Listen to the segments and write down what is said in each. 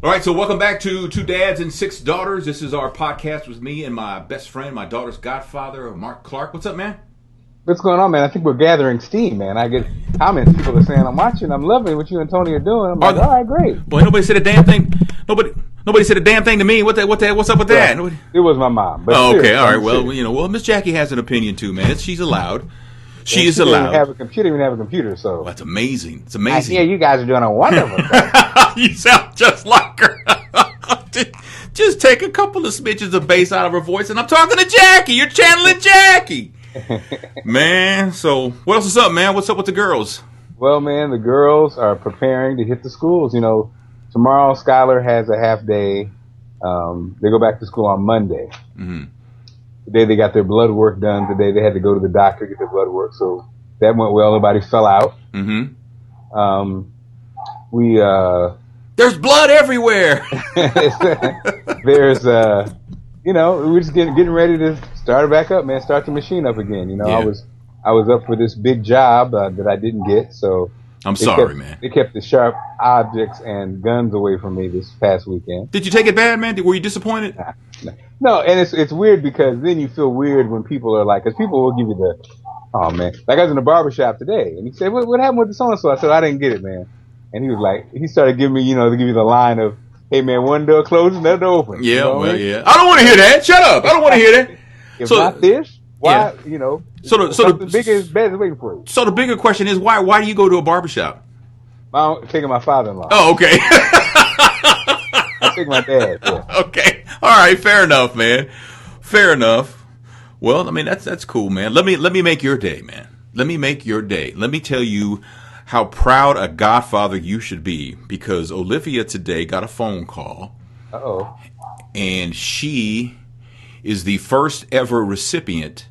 All right, so welcome back to Two Dads and Six Daughters. This is our podcast with me and my best friend, my daughter's godfather, Mark Clark. What's up, man? What's going on, man? I think we're gathering steam, man. I get comments. People are saying, I'm watching, I'm loving what you and Tony are doing. I'm like, all right, great. Well, nobody said a damn thing. Nobody said a damn thing to me. What's up with that? Well, it was my mom. But okay, all right. Well, Miss Jackie has an opinion too, man. She's allowed. She is allowed. Didn't have a computer, so. Well, that's amazing. It's amazing. I hear you guys are doing a wonderful job. You sound just like her. Just take a couple of smidgens of bass out of her voice, and I'm talking to Jackie. You're channeling Jackie. Man, so what else is up, man? What's up with the girls? Well, man, the girls are preparing to hit the schools. You know, tomorrow Skylar has a half day. They go back to school on Monday. Mm-hmm. Today they got their blood work done. Today they had to go to the doctor to get their blood work. So that went well. Nobody fell out. Mm-hmm. There's blood everywhere. There's, we're just getting ready to start it back up, man. Start the machine up again. You know, yeah. I was up for this big job that I didn't get, so I'm sorry, man. They kept the sharp objects and guns away from me this past weekend. Did you take it bad, man? Were you disappointed? No, and it's weird because then you feel weird when people are like, because people will give you the, oh man, like I was in a barbershop today, and he said, what happened with the so-and-so? I said, I didn't get it, man. And he was like, he started giving me, to give you the line of, hey man, one door closed, another door open. Yeah, yeah. I don't want to hear that. Shut up. I don't want to hear that. If not this, why, So the biggest bed is waiting for you. So the bigger question is, why do you go to a barbershop? Taking my father-in-law. Oh, okay. I take my dad. Yeah. Okay. All right. Fair enough, man. Fair enough. Well, I mean, that's cool, man. Let me make your day, man. Let me make your day. Let me tell you how proud a godfather you should be, because Olivia today got a phone call. Uh-oh. And she is the first ever recipient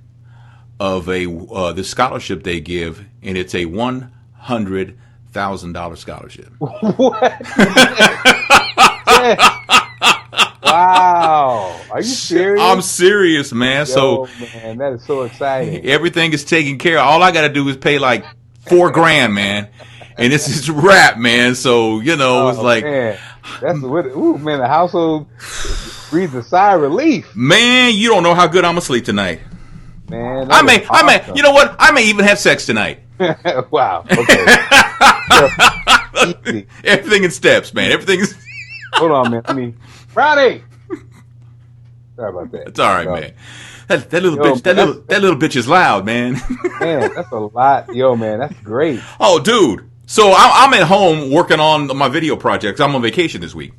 of the scholarship they give, and it's a $100,000 scholarship. What? Wow. Are you serious? I'm serious, man. Man, that is so exciting. Everything is taken care of. All I got to do is pay like $4,000, man. And this is rap, man. So, it's like, man. That's man, the household breathes a sigh of relief. Man, you don't know how good I'm gonna sleep tonight. Man, I may, you know what? I may even have sex tonight. Wow. Okay. Everything in steps, man. Everything's. Hold on, man. Friday. Sorry about that. It's all right, man. That little bitch. That little bitch is loud, man. Man, that's a lot. Yo, man, that's great. Oh, dude. So I'm at home working on my video projects. I'm on vacation this week.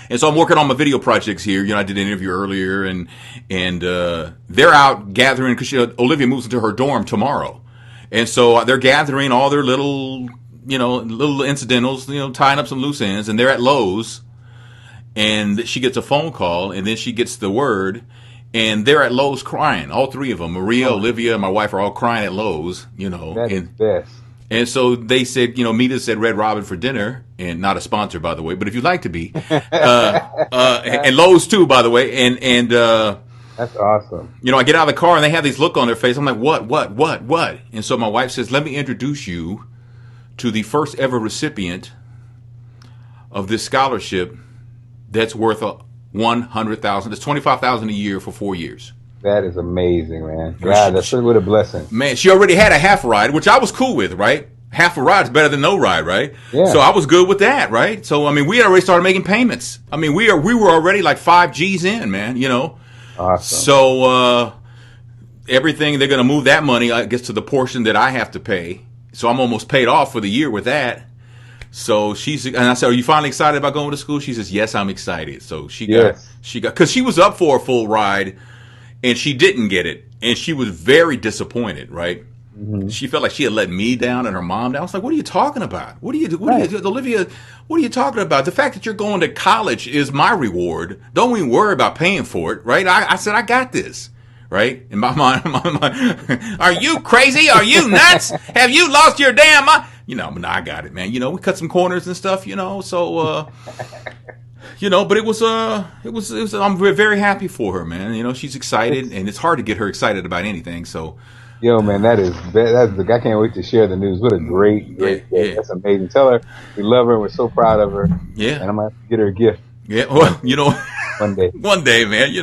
And so I'm working on my video projects here. I did an interview earlier, and they're out gathering because Olivia moves into her dorm tomorrow. And so they're gathering all their little incidentals, tying up some loose ends, and they're at Lowe's. And she gets a phone call, and then she gets the word, and they're at Lowe's crying. All three of them, Maria, Olivia, and my wife are all crying at Lowe's, That's best. And so they said, Mita said Red Robin for dinner, and not a sponsor, by the way, but if you'd like to be, and Lowe's too, by the way, and that's awesome. I get out of the car and they have these look on their face. I'm like, what? And so my wife says, let me introduce you to the first ever recipient of this scholarship that's worth $100,000. That's $25,000 a year for 4 years. That is amazing, man. God, that's what a blessing. Man, she already had a half ride, which I was cool with, right? Half a ride is better than no ride, right? Yeah. So I was good with that, right? So, I mean, we had already started making payments. I mean, we were already like 5 G's in, man, Awesome. So, everything, they're going to move that money, I guess, to the portion that I have to pay. So I'm almost paid off for the year with that. So and I said, are you finally excited about going to school? She says, yes, I'm excited. So she got, because she was up for a full ride and she didn't get it. And she was very disappointed, right? Mm-hmm. She felt like she had let me down and her mom down. I was like, what are you talking about? Olivia, what are you talking about? The fact that you're going to college is my reward. Don't even worry about paying for it, right? I said, I got this. Right? In my mind, are you crazy? Are you nuts? Have you lost your damn mind? But I got it, man. We cut some corners and stuff, so, but it was, I'm very happy for her, man. She's excited, and it's hard to get her excited about anything. So Yo, man, I can't wait to share the news. What a great, Yeah, great day. yeah, That's amazing. Tell her we love her and we're so proud of her. yeah, And I'm going to get her a gift yeah. one Well, day. One day. one day, man.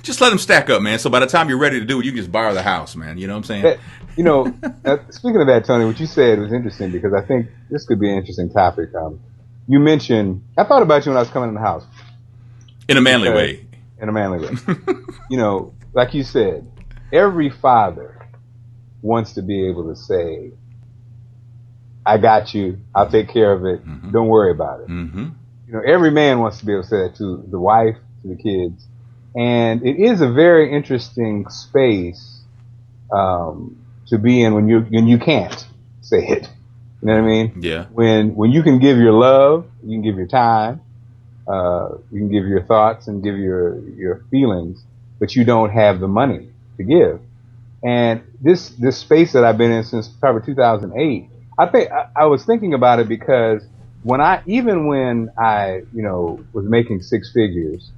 Just let them stack up, man. So by the time you're ready to do it, you can just borrow the house, man. You know what I'm saying? That, you know, speaking of that, Tony, what you said was interesting because I think this could be an interesting topic. You mentioned, I thought about you when I was coming in the house In a manly because, way. in a manly way, like you said, every father wants to be able to say, I got you. I'll take care of it. Mm-hmm. Don't worry about it. Mm-hmm. Every man wants to be able to say that to the wife, to the kids. And it is a very interesting space, to be in when you can't say it. You know what I mean? Yeah. When you can give your love, you can give your time, you can give your thoughts and give your feelings, but you don't have the money to give. And this space that I've been in since probably 2008, I was thinking about it because even when I, was making six figures,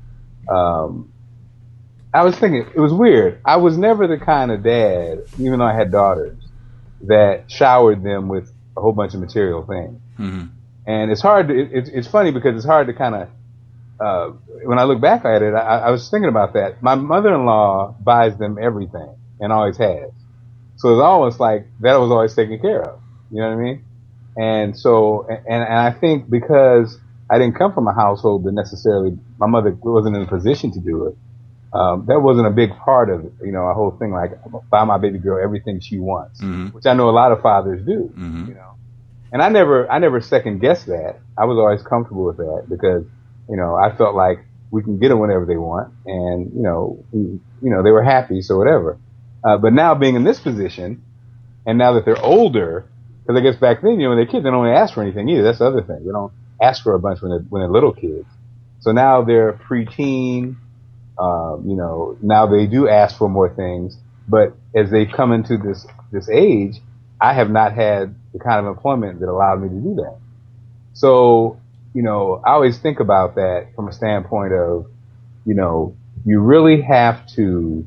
I was thinking it was weird. I was never the kind of dad, even though I had daughters, that showered them with a whole bunch of material things. Mm-hmm. And it's hard it's funny because it's hard to kind of, when I look back at it, I was thinking about that. My mother-in-law buys them everything and always has. So it's almost like that was always taken care of. You know what I mean? And so, and I think because I didn't come from a household that necessarily, my mother wasn't in a position to do it, that wasn't a big part of it. Our whole thing, like, buy my baby girl everything she wants, Mm-hmm. which I know a lot of fathers do, Mm-hmm. And I never second guessed that. I was always comfortable with that because, I felt like we can get them whenever they want and, they were happy, so whatever. But now being in this position and now that they're older, because I guess back then, when they're kids, they don't really ask for anything either. That's the other thing. They don't ask for a bunch when they're little kids. So now they're preteen. Now they do ask for more things, but as they come into this age, I have not had the kind of employment that allowed me to do that. So, I always think about that from a standpoint of, you really have to,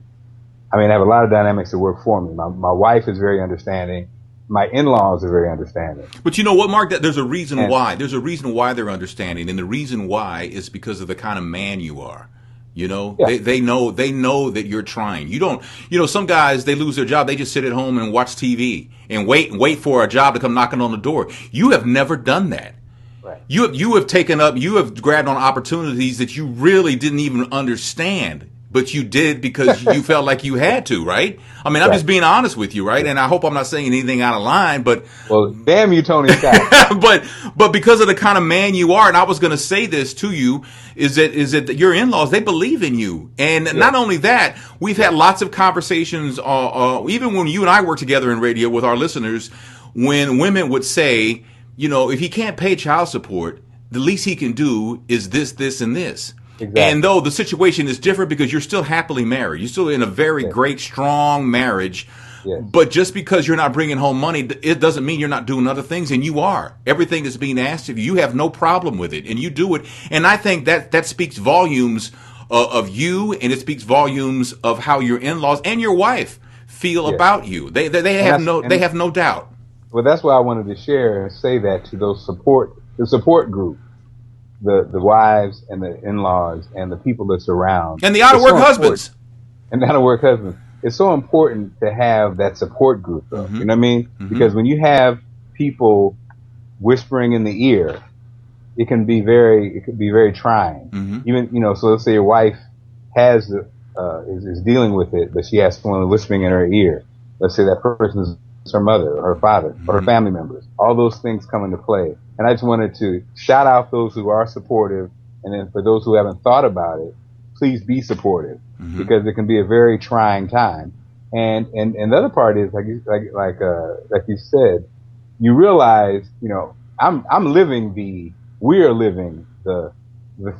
I have a lot of dynamics that work for me. My wife is very understanding. My in-laws are very understanding. But you know what, Mark? There's a reason why. And- There's a reason why they're understanding, and the reason why is because of the kind of man you are. Yeah. They know that you're trying. You don't. Some guys, they lose their job. They just sit at home and watch TV and wait for a job to come knocking on the door. You have never done that. Right. You have grabbed on opportunities that you really didn't even understand, but you did because you felt like you had to, right? I'm Right. just being honest with you, right? And I hope I'm not saying anything out of line, but Well, damn you, Tony Scott. but because of the kind of man you are, and I was going to say this to you, is that your in-laws, they believe in you, and not only that, we've had lots of conversations, even when you and I work together in radio with our listeners, when women would say, if he can't pay child support, the least he can do is this, this, and this. Exactly. And though the situation is different because you're still happily married, you're still in a very great, strong marriage. Yes. But just because you're not bringing home money, it doesn't mean you're not doing other things, and you are. Everything is being asked of you. You have no problem with it, and you do it. And I think that speaks volumes of you, and it speaks volumes of how your in-laws and your wife feel about you. They have no doubt. Well, that's why I wanted to share and say that to the support group, the wives and the in-laws and the people that surround. And the out-of-work husbands. And the out-of-work husbands. It's so important to have that support group, though. Mm-hmm. You know what I mean? Mm-hmm. Because when you have people whispering in the ear, it could be very trying. Mm-hmm. Even, so let's say your wife is dealing with it, but she has someone whispering in her ear. Let's say that person is her mother or her father or her family members. All those things come into play. And I just wanted to shout out those who are supportive. And then for those who haven't thought about it, please be supportive because it can be a very trying time. And the other part is like you said, you realize, we are living the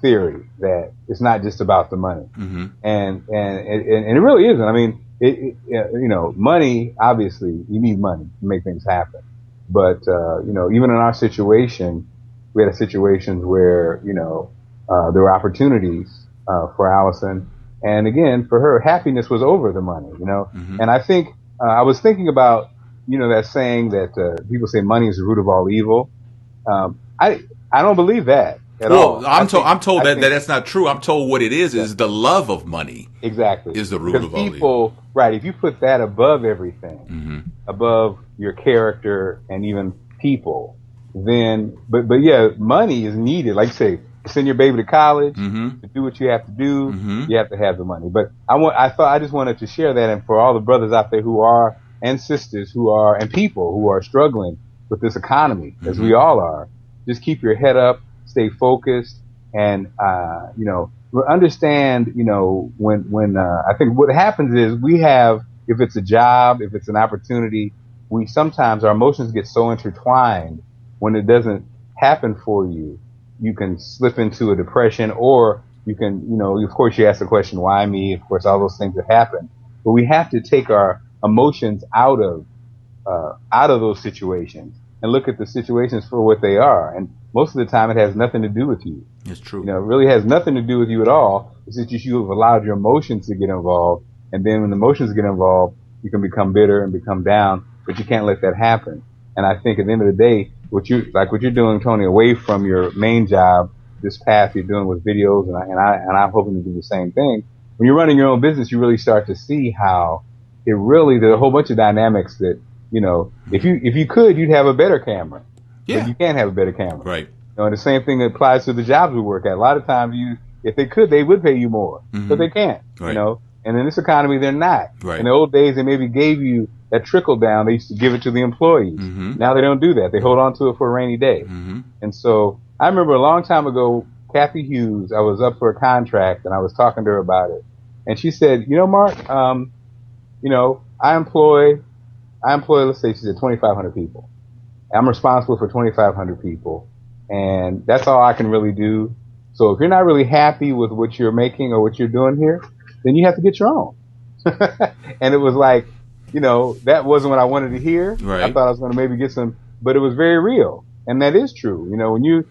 theory that it's not just about the money. Mm-hmm. And it really isn't. Money, obviously you need money to make things happen. But, even in our situation, we had situations where, there were opportunities, for Allison. And again, for her, happiness was over the money, Mm-hmm. And I think I was thinking about, that saying that people say money is the root of all evil. I don't believe that at Well, all. I think I'm told I that think that's not true. I'm told what it yeah, is the love of money exactly, is the root because of all evil. people, right? If you put that above everything, Mm-hmm. above your character and even people, then but yeah, money is needed. Like you say, to send your baby to college, Mm-hmm. to do what you have to do, Mm-hmm. you have to have the money. But I just wanted to share that, and for all the brothers out there who are and sisters who are and people who are struggling with this economy, as Mm-hmm. we all are, just keep your head up, stay focused, and understand. I think what happens is we have, if it's a job, if it's an opportunity, we sometimes our emotions get so intertwined when it doesn't happen for you. You can slip into a depression, or you can, of course you ask the question, why me? Of course, all those things have happened, but we have to take our emotions out of those situations and look at the situations for what they are. And most of the time it has nothing to do with you. It's true. It really has nothing to do with you at all. It's just you have allowed your emotions to get involved. And then when the emotions get involved, you can become bitter and become down, but you can't let that happen. And I think at the end of the day, what you're doing, Tony, away from your main job, this path you're doing with videos, and I'm hoping to do the same thing. When you're running your own business, you really start to see how there's a whole bunch of dynamics that, if you could, you'd have a better camera, but Yeah. you can't have a better camera. Right. And the same thing applies to the jobs we work at. A lot of times if they could, they would pay you more, but they can't, Right. and in this economy, they're not. Right. In the old days, they maybe gave you that trickle down. They used to give it to the employees. Mm-hmm. Now they don't do that. They hold on to it for a rainy day. Mm-hmm. And so I remember a long time ago, Kathy Hughes, I was up for a contract and I was talking to her about it. And she said, Mark, I employ, let's say she said 2,500 people. I'm responsible for 2,500 people, and that's all I can really do. So if you're not really happy with what you're making or what you're doing here, then you have to get your own. And it was like, that wasn't what I wanted to hear. Right. I thought I was going to maybe get some, but it was very real. And that is true. When you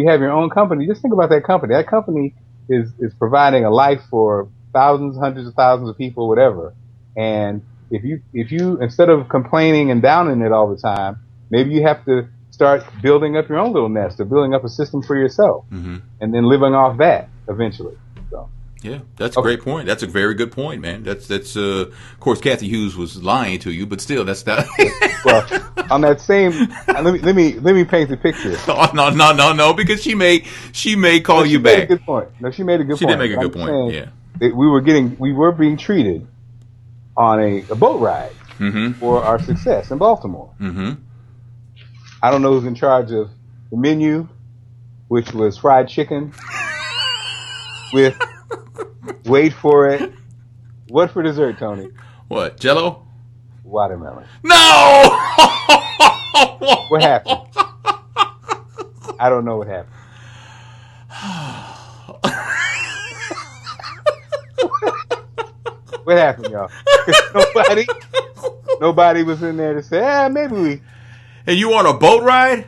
have your own company, just think about that company. That company is providing a life for thousands, hundreds of thousands of people, whatever. And if you, instead of complaining and downing it all the time, maybe you have to start building up your own little nest or building up a system for yourself, Mm-hmm. and then living off that eventually. So. Yeah, that's a great point. That's a very good point, man. That's of course, Kathy Hughes was lying to you, but still, that's not. Well, on that same, let me paint the picture. No, because she may call you back. She made a good point. No, she made a good point. She did make a good point. Yeah, that we were being treated on a boat ride mm-hmm. for our success in Baltimore. Mm-hmm. I don't know who's in charge of the menu, which was fried chicken with, wait for it, what for dessert, Tony? What, Jell-O? Watermelon. No! What happened? I don't know what happened. What happened, y'all? Nobody was in there to say, maybe we. And you on a boat ride?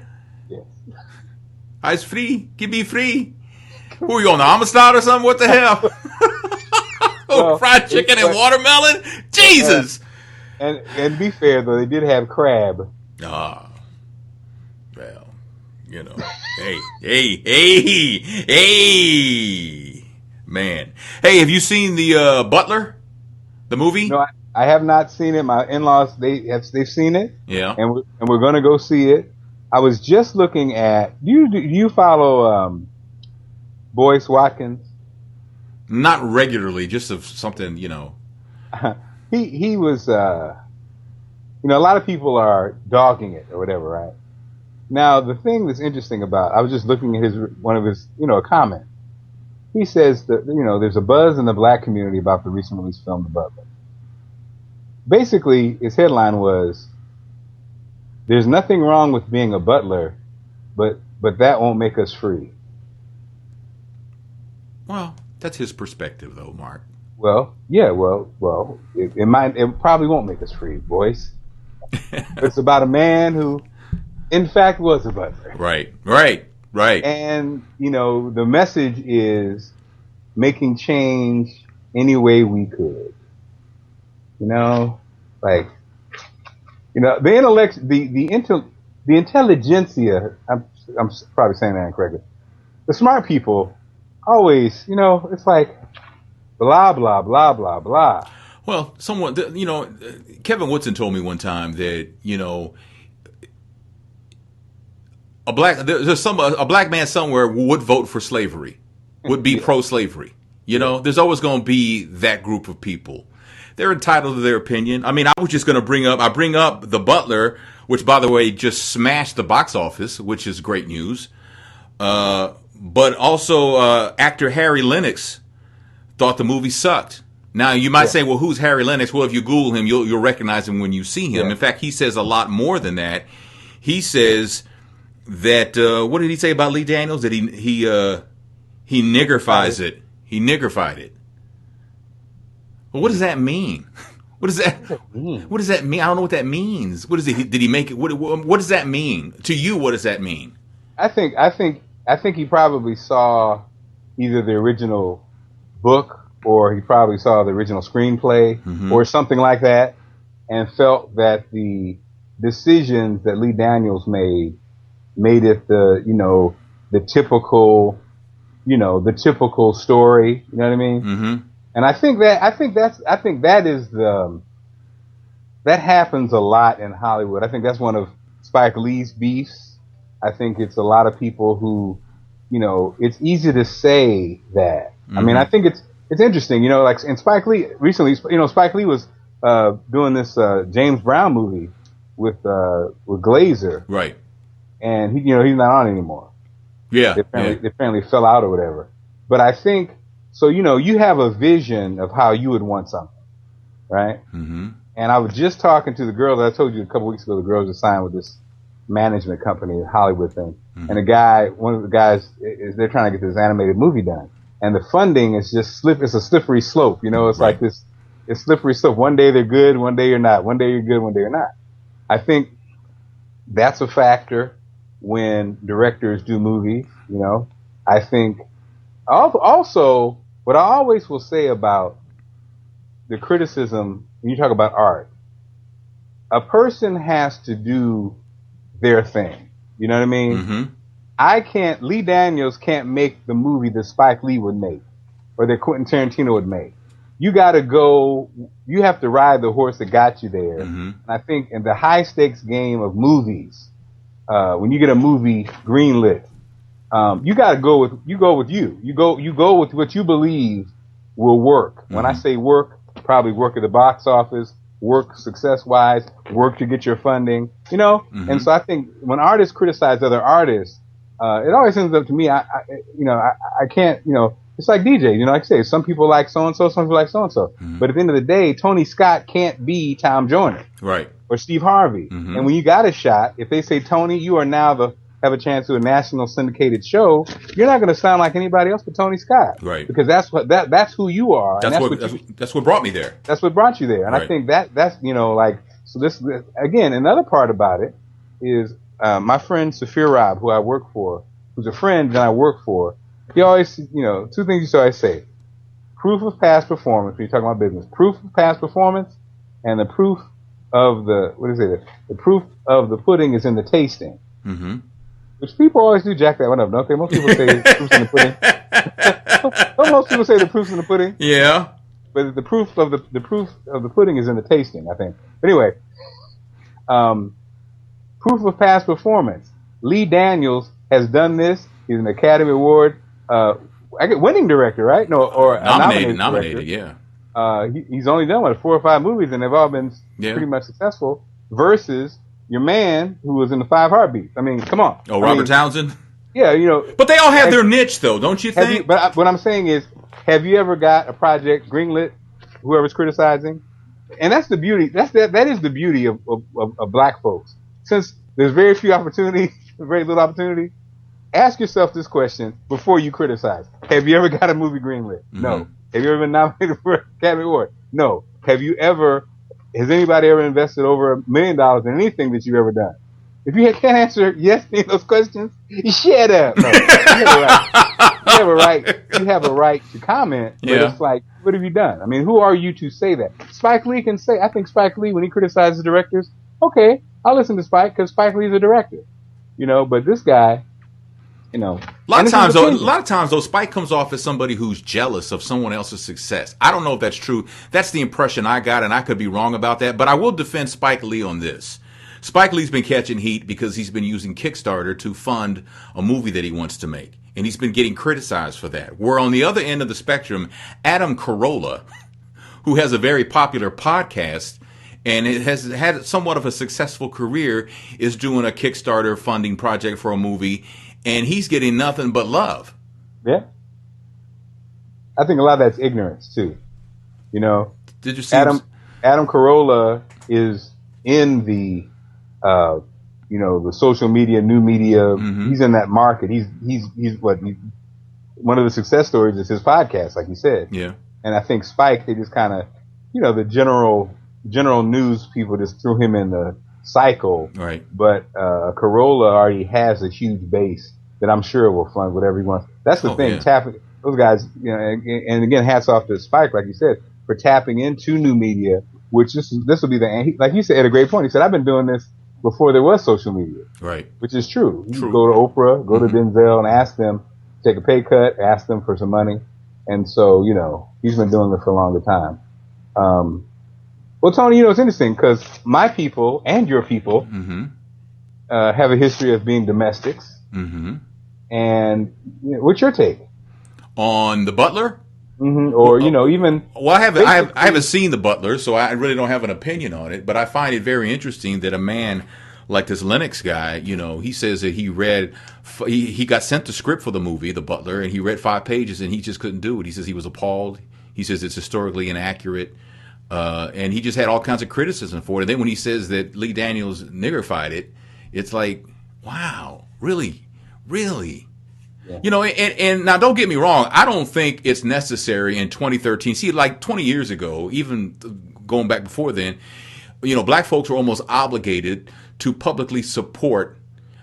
Yes. Ice free? Give me free. Who are you on the Amistad or something? What the hell? Well, fried chicken and watermelon? Jesus! And be fair though, they did have crab. Ah, well, hey, man. Hey, have you seen the Butler, the movie? No, I have not seen it. My in-laws they've seen it. Yeah, and we're gonna go see it. I was just looking at. Do you follow Boyce Watkins? not regularly, just of something, He was. A lot of people are dogging it or whatever, right? Now, the thing that's interesting about, I was just looking at one of his, a comment. He says that, there's a buzz in the black community about the recent release film, The Butler. Basically, his headline was, there's nothing wrong with being a butler, but that won't make us free. Well, that's his perspective, though, Mark. Well, yeah, it probably won't make us free, boys. It's about a man who, in fact, was a butler. Right. And, the message is making change any way we could. Like, the intellect, the intelligentsia. I'm probably saying that incorrectly. The smart people always, it's like blah blah blah blah blah. Well, Kevin Woodson told me one time that a black man somewhere would vote for slavery, would be pro-slavery. There's always going to be that group of people. They're entitled to their opinion. I mean, I was just going to bring up The Butler, which, by the way, just smashed the box office, which is great news. But also, actor Harry Lennox thought the movie sucked. Now, you might say, well, who's Harry Lennox? Well, if you Google him, you'll recognize him when you see him. Yeah. In fact, he says a lot more than that. He says that, what did he say about Lee Daniels? That he niggerfies it. He niggerfied it. Well, what does that mean? What does that mean? I don't know what that means. What is it? Did he make it? What does that mean to you? What does that mean? I think he probably saw either the original book or he probably saw the original screenplay or something like that, and felt that the decisions that Lee Daniels made it the typical story. You know what I mean? Mm-hmm. And I think that happens a lot in Hollywood. I think that's one of Spike Lee's beefs. I think it's a lot of people who, it's easy to say that. Mm-hmm. I mean, I think it's interesting, like in Spike Lee recently, Spike Lee was doing this James Brown movie with Glazer. Right. And he's not on anymore. Yeah. They apparently fell out or whatever. But I think so, you have a vision of how you would want something, right? Mm-hmm. And I was just talking to the girl that I told you a couple weeks ago, the girls that signed with this management company, Hollywood thing. Mm-hmm. And one of the guys, they're trying to get this animated movie done. And the funding is just it's a slippery slope, it's like it's slippery slope. One day they're good, one day you're not. One day you're good, one day you're not. I think that's a factor when directors do movies, I think also, what I always will say about the criticism, when you talk about art, a person has to do their thing. You know what I mean? Mm-hmm. Lee Daniels can't make the movie that Spike Lee would make or that Quentin Tarantino would make. You have to ride the horse that got you there. Mm-hmm. And I think in the high stakes game of movies, when you get a movie greenlit, you go with you. You go with what you believe will work. Mm-hmm. When I say work, probably work at the box office, work success-wise, work to get your funding, Mm-hmm. And so I think when artists criticize other artists, it always ends up to me, I can't, it's like DJ, like I say, some people like so-and-so, some people like so-and-so. Mm-hmm. But at the end of the day, Tony Scott can't be Tom Joyner. Right. Or Steve Harvey. Mm-hmm. And when you got a shot, if they say, Tony, you are now have a chance to do a national syndicated show, you're not going to sound like anybody else but Tony Scott. Right. Because that's who you are. That's what brought me there. That's what brought you there. And right. I think that's, so this, again, another part about it is, my friend Safir Rob, who I work for, who's a friend that I work for, he always, two things he always say. Proof of past performance, when you're talking about business. Proof of past performance and the proof of the proof of the pudding is in the tasting. Mm-hmm. Which people always do jack that one up, don't they? Most people say the proof's in the pudding. Don't most people say the proof's in the pudding? Yeah. But the proof of the pudding is in the tasting, I think. But anyway, proof of past performance. Lee Daniels has done this. He's an Academy Award winning director, right? No, or nominated. Yeah. He's only done 4 or 5 movies, and they've all been pretty much successful. Versus your man who was in the 5 Heartbeats. I mean, come on. Oh, Robert Townsend? Yeah, But they all have their niche, though, don't you think? But what I'm saying is, have you ever got a project greenlit, whoever's criticizing? And that's the beauty. That is the beauty of black folks. Since there's very few opportunities, very little opportunity, ask yourself this question before you criticize. Have you ever got a movie greenlit? Mm-hmm. No. Have you ever been nominated for an Academy Award? No. Has anybody ever invested over $1 million in anything that you've ever done? If you can't answer yes to those questions, shut up. No. have a right. You have a right to comment, but Yeah. it's like, what have you done? I mean, who are you to say that? Spike Lee can say. I think Spike Lee, when he criticizes directors, okay, I'll listen to Spike because Spike Lee's a director, But this guy, A lot and of it's his times, opinion. though, Spike comes off as somebody who's jealous of someone else's success. I don't know if that's true. That's the impression I got, and I could be wrong about that. But I will defend Spike Lee on this. Spike Lee's been catching heat because he's been using Kickstarter to fund a movie that he wants to make, and he's been getting criticized for that. Where on the other end of the spectrum, Adam Carolla, who has a very popular podcast and it has had somewhat of a successful career, is doing a Kickstarter funding project for a movie, and he's getting nothing but love. Yeah, I think a lot of that's ignorance too. Did you see Adam Carolla is in the the social media, new media. Mm-hmm. He's in that market. He's one of the success stories is his podcast, like you said. Yeah. And I think Spike, they just kind of, the general news people just threw him in the cycle. Right. But Carolla already has a huge base that I'm sure will fund whatever he wants. That's the thing. Yeah. Tapping those guys, and again, hats off to Spike, like you said, for tapping into new media. Which this will be like you said, at a great point. He said, "I've been doing this before there was social media." Right. Which is true. You True. go to Oprah, go to Denzel, and ask them to take a pay cut, ask them for some money, and so he's been doing it for a longer time. Well, Tony, it's interesting because my people and your people have a history of being domestics. Mm-hmm. And what's your take on The Butler? Mm-hmm. Or even well, I haven't seen The Butler, so I really don't have an opinion on it. But I find it very interesting that a man like this Lennox guy, he says that he got sent the script for the movie The Butler, and he read 5 pages and he just couldn't do it. He says he was appalled. He says it's historically inaccurate, and he just had all kinds of criticism for it. And then when he says that Lee Daniels niggerfied it, it's like, wow, really. Yeah. And now don't get me wrong, I don't think it's necessary in 2013. See, like 20 years ago, even going back before then, black folks were almost obligated to publicly support,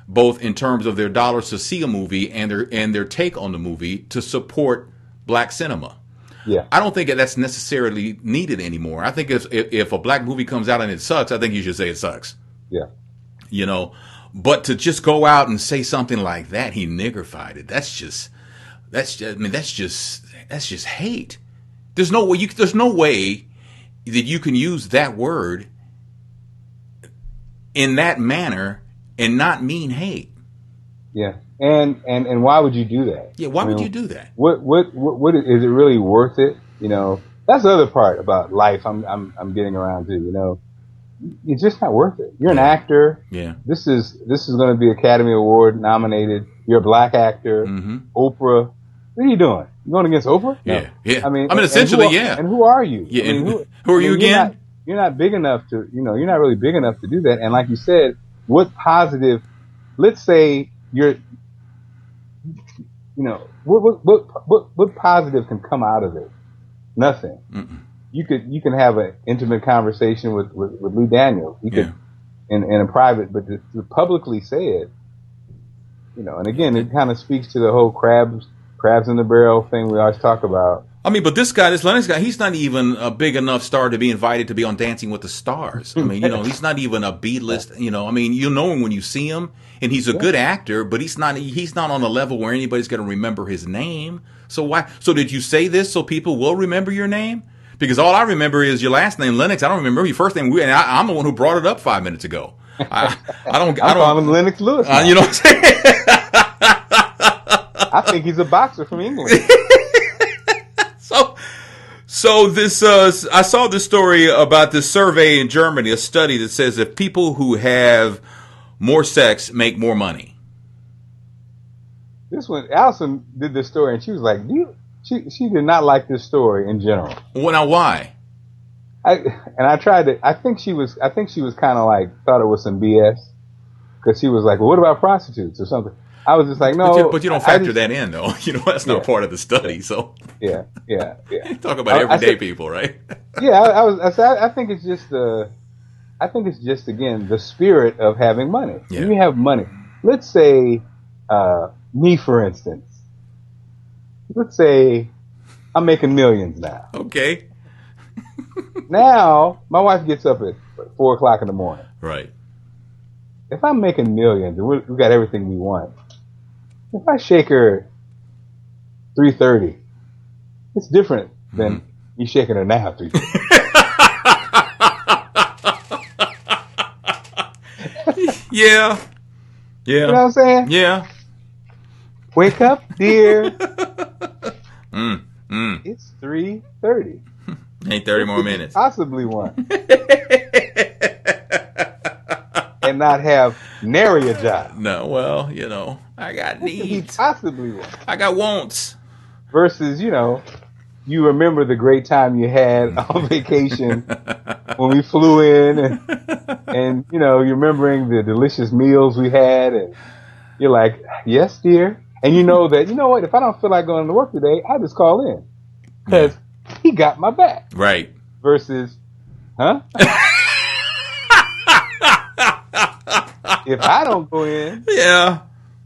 both in terms of their dollars to see a movie and their take on the movie, to support black cinema. Yeah. I don't think that's necessarily needed anymore. I think if a black movie comes out and it sucks, I think you should say it sucks. Yeah. But to just go out and say something like that, he niggerfied it. That's just hate. There's no way that you can use that word in that manner and not mean hate. Yeah. And why would you do that? Yeah. Why would you do that? What is it really worth it? That's the other part about life. I'm getting around to, it's just not worth it. You're an actor. Yeah. This is going to be Academy Award nominated. You're a black actor. Mm-hmm. Oprah. What are you doing? You going against Oprah? Yeah. No. Yeah. I mean, essentially, yeah. And who are you? Yeah. Who are you again? You're not big enough to, you're not really big enough to do that. And like you said, what positive? Let's say you're, what positive can come out of it? Nothing. Mm-mm. You can have an intimate conversation with Lee Daniels. You could in a private, but to publicly say it, and again, it kind of speaks to the whole crabs in the barrel thing we always talk about. I mean, but this Lennox guy, he's not even a big enough star to be invited to be on Dancing with the Stars. I mean, he's not even a B-list. I mean, you'll know him when you see him, and he's a good actor, but he's not on a level where anybody's going to remember his name. So why? So did you say this so people will remember your name? Because all I remember is your last name, Lennox. I don't remember your first name. And I'm the one who brought it up 5 minutes ago. I don't call him Lennox Lewis. You know what I'm saying? I think he's a boxer from England. So this, I saw this story about this survey in Germany, a study that says that people who have more sex make more money. This one, Allison did this story, and she was like, she did not like this story in general. Well, now why? I tried to. I think she was kind of like thought it was some BS because she was like, "Well, what about prostitutes or something?" I was just like, "No." But you don't factor that in, though. That's not part of the study. So yeah. Talk about everyday people, right? Yeah, I think it's just again the spirit of having money. Yeah. When you have money, let's say me for instance. let's say I'm making millions now. Okay. Now, my wife gets up at 4 o'clock in the morning. Right. If I'm making millions and we got everything we want, if I shake her at 3:30, it's different than me shaking her now at 3:30. Yeah. Yeah. You know what I'm saying? Yeah. Wake up, dear. It's 3:30. Ain't 30 more minutes. Possibly one. And not have nary a job. No, well, I got needs. Possibly one. I got wants. Versus, you remember the great time you had on vacation when we flew in and you're remembering the delicious meals we had and you're like, yes, dear. And you know what, if I don't feel like going to work today, I just call in. Because he got my back. Right. Versus, huh? If I don't go in,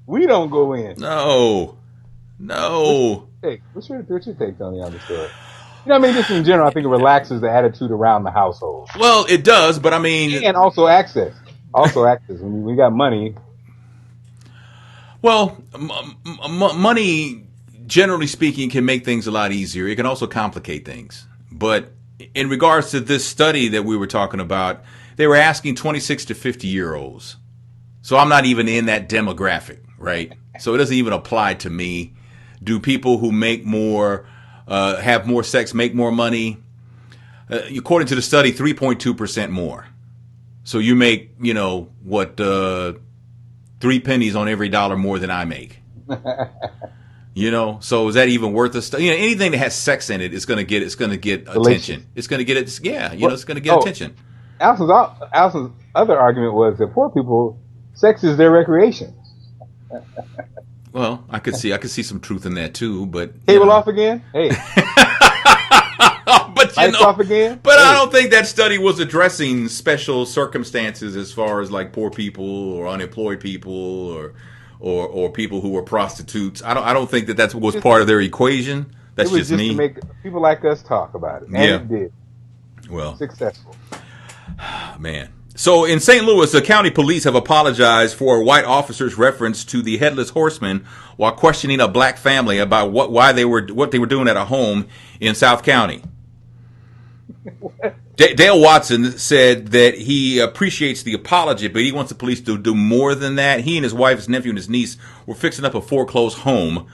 we don't go in. No. What's your take, Tony, on the story? Just in general, I think it relaxes the attitude around the household. Well, it does, but I mean... And also access. When we got money... Well, money, generally speaking, can make things a lot easier. It can also complicate things. But in regards to this study that we were talking about, they were asking 26 to 50-year-olds. So I'm not even in that demographic, right? So it doesn't even apply to me. Do people who make more, have more sex, make more money? According to the study, 3.2% more. So you make, 3 pennies on every dollar more than I make. So is that even worth a study? Anything that has sex in it is going to get attention. It's going to get it's going to get attention. Allison's other argument was that poor people, sex is their recreation. Well, I could see some truth in that too, but cable off again? Hey. But lights off again? But I don't think that study was addressing special circumstances as far as like poor people or unemployed people or people who were prostitutes. I don't think that was part of their equation. That's just me. To make people like us talk about it. And it did. Well, successful. Man. So in St. Louis, the county police have apologized for a white officer's reference to the headless horseman while questioning a black family about what they were doing at a home in South County. Dale Watson said that he appreciates the apology, but he wants the police to do more than that. He and his wife, his nephew, and his niece were fixing up a foreclosed home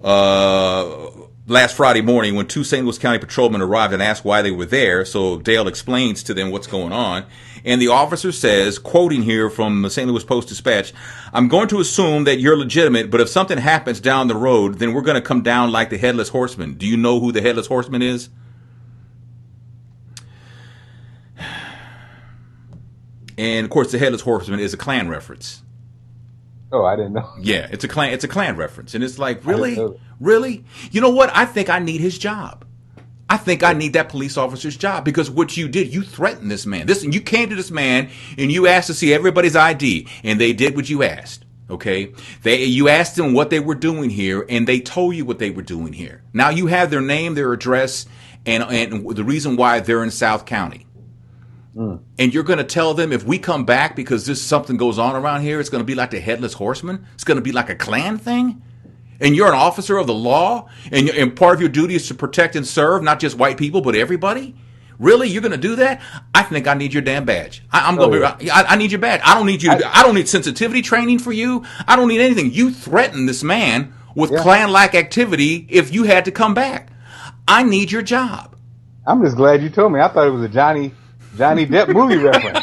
last Friday morning when 2 St. Louis County patrolmen arrived and asked why they were there. So Dale explains to them what's going on. And the officer says, quoting here from the St. Louis Post-Dispatch, "I'm going to assume that you're legitimate, but if something happens down the road, then we're going to come down like the Headless Horseman. Do you know who the Headless Horseman is?" And, of course, the Headless Horseman is a Klan reference. Oh, I didn't know. Yeah, it's a Klan reference. And it's like, really? Really? You know what? I think I need his job. I think I need that police officer's job because what you did, you threatened this man. You came to this man and you asked to see everybody's ID, and they did what you asked. Okay, you asked them what they were doing here, and they told you what they were doing here. Now you have their name, their address, and the reason why they're in South County. And you're going to tell them if we come back because something goes on around here, it's going to be like the Headless Horseman. It's going to be like a Klan thing. And you're an officer of the law, and part of your duty is to protect and serve not just white people but everybody. Really, you're going to do that? I think I need your damn badge. I need your badge. I don't need you. I don't need sensitivity training for you. I don't need anything. You threatened this man with Klan-like activity if you had to come back. I need your job. I'm just glad you told me. I thought it was a Johnny Depp movie reference.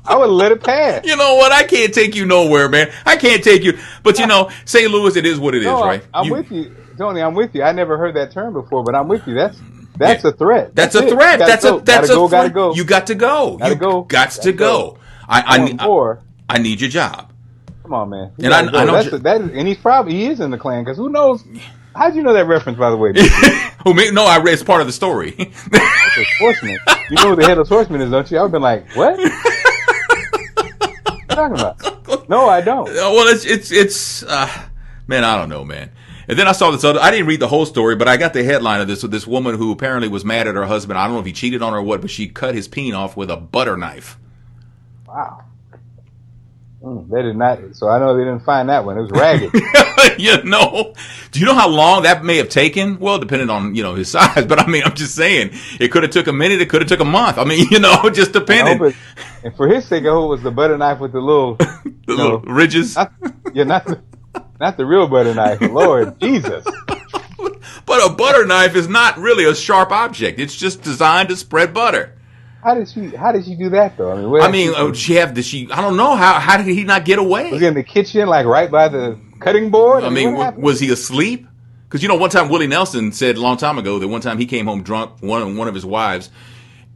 I would let it pass. You know what? I can't take you nowhere, man. I can't take you. But St. Louis, it is what it is, right? I'm with you, Tony. I'm with you. I never heard that term before, but I'm with you. That's a threat. That's a threat. That's a threat. Gotta go. You got to go. Gotta go. Gots to go. I need your job. Come on, man. And I know and he is in the Klan because who knows? How'd you know that reference, by the way? No, I read it's part of the story. Horseman. You know who the Headless Horseman is, don't you? I've been like, what? What are you talking about? No, I don't. Well, it's Man, I don't know, man. And then I saw this other. I didn't read the whole story, but I got the headline of this with this woman who apparently was mad at her husband. I don't know if he cheated on her or what, but she cut his peen off with a butter knife. Wow. They did not. So I know they didn't find that one. It was ragged. You know, do you know how long that may have taken? Well, depending on his size, but I mean, I'm just saying it could have took a minute. It could have took a month. I mean, just depending. And for his sake, I hope it was the butter knife with the little little ridges. Not the real butter knife. Lord Jesus. But a butter knife is not really a sharp object. It's just designed to spread butter. How did she do that though? Did she? I don't know. How did he not get away? Was he in the kitchen, like right by the cutting board? Was he asleep? Because one time Willie Nelson said a long time ago that one time he came home drunk, one of his wives,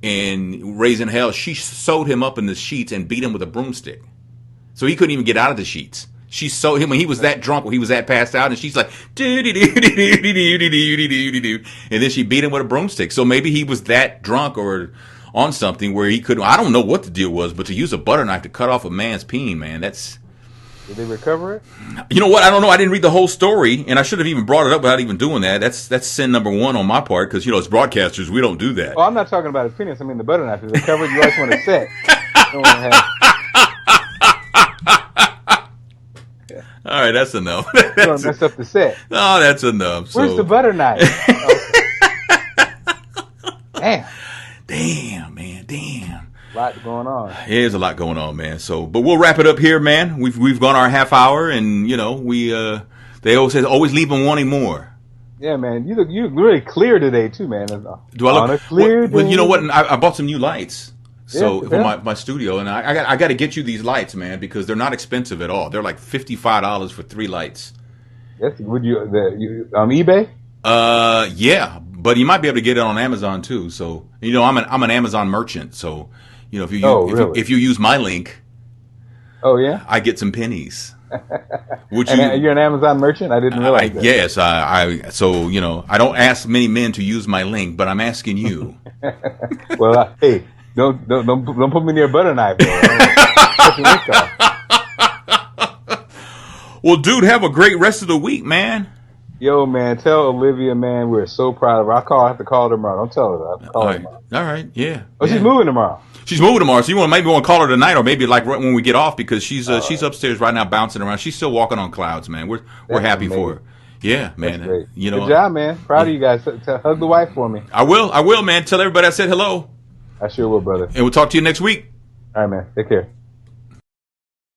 and raising hell, she sewed him up in the sheets and beat him with a broomstick, so he couldn't even get out of the sheets. She sewed him when he was that drunk, when he was that passed out, and she's like, and then she beat him with a broomstick. So maybe he was that drunk or on something where he couldn't. I don't know what the deal was, but to use a butter knife to cut off a man's peen, man, that's. Did they recover it? You know what? I don't know. I didn't read the whole story, and I should have even brought it up without even doing that. That's sin number one on my part, because as broadcasters, we don't do that. Oh, I'm not talking about his penis. I mean the butter knife. Is it covered? You always want to set. You don't want to have. All right, that's enough. You don't mess up the set. Oh, that's enough. Where's the butter knife? Okay. Damn, man. Damn. A lot going on. Yeah, there's a lot going on, man. But we'll wrap it up here, man. We've gone our half hour, and they always say always leave them wanting more. Yeah, man. You look really clear today too, man. Do I look on a clear? Well, you know what? I bought some new lights. So for my studio, and I got to get you these lights, man, because they're not expensive at all. They're like $55 for 3 lights. Yes, would you on eBay? Yeah, but you might be able to get it on Amazon too. So I'm an Amazon merchant. So if you use my link, I get some pennies. You're an Amazon merchant? I didn't realize that. Yes, I don't ask many men to use my link, but I'm asking you. Well, hey. Don't put me near a butter knife. Well, dude, have a great rest of the week, man. Yo, man, tell Olivia, man, we're so proud of her. I have to call her tomorrow. Don't tell her that. I have to call her tomorrow. All right, yeah. Oh, yeah. She's moving tomorrow. She's moving tomorrow, so you maybe want to call her tonight, or maybe like right when we get off, because she's upstairs right now bouncing around. She's still walking on clouds, man. We're happy amazing. For her. Yeah, man. That's great. Good job, man. Proud of you guys. Hug the wife for me. I will, man. Tell everybody I said hello. I sure will, brother. And we'll talk to you next week. All right, man. Take care.